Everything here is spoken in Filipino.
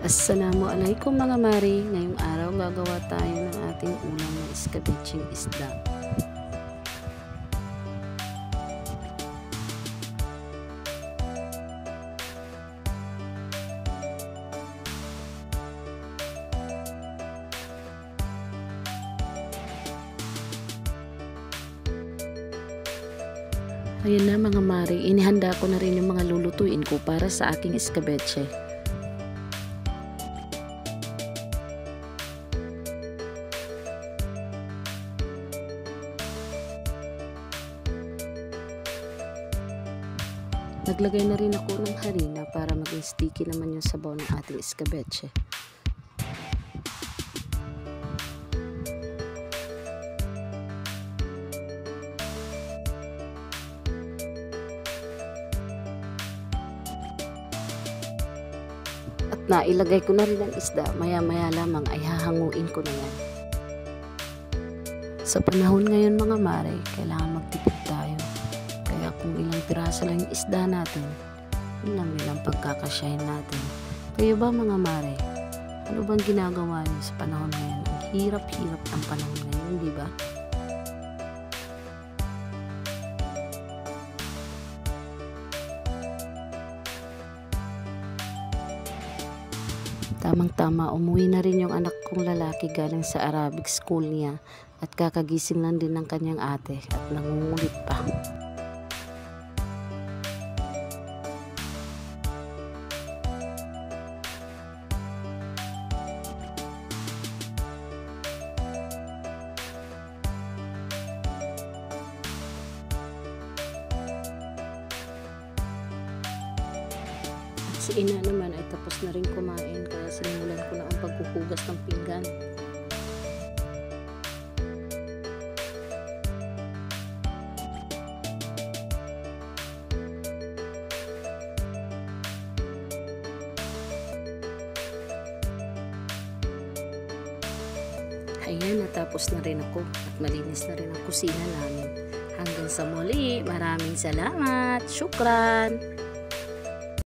Assalamualaikum mga mari, ngayong araw gagawa tayo ng ating ulam na iskabetseng isda. Ayan na mga mari, inihanda ko na rin yung mga lulutuin ko para sa aking iskabetse. Naglagay na rin ako ng harina para maging sticky naman yung sabaw ng ating iskabetse. At nailagay ko na rin ang isda, maya-maya lamang ay hahanguin ko na yan. Sa panahon ngayon mga mare, kailangan magtipid tayo. Kaya kung ilang piraso lang yung isda natin, yun lang bilang pagkakasyahin natin. Kayo ba mga mare? Ano bang ginagawa niyo sa panahon ngayon? Ang hirap-hirap ng panahon ngayon, di ba? Tamang-tama, umuwi na rin yung anak kong lalaki galing sa Arabic school niya at kakagising lang din ng kanyang ate at nangungulit pa. Si ina naman ay tapos na rin kumain kaya sinimulan ko na ang paghuhugas ng pinggan. Ayan, natapos na rin ako at malinis na rin ang kusina namin. Hanggang sa muli, maraming salamat. Syukran!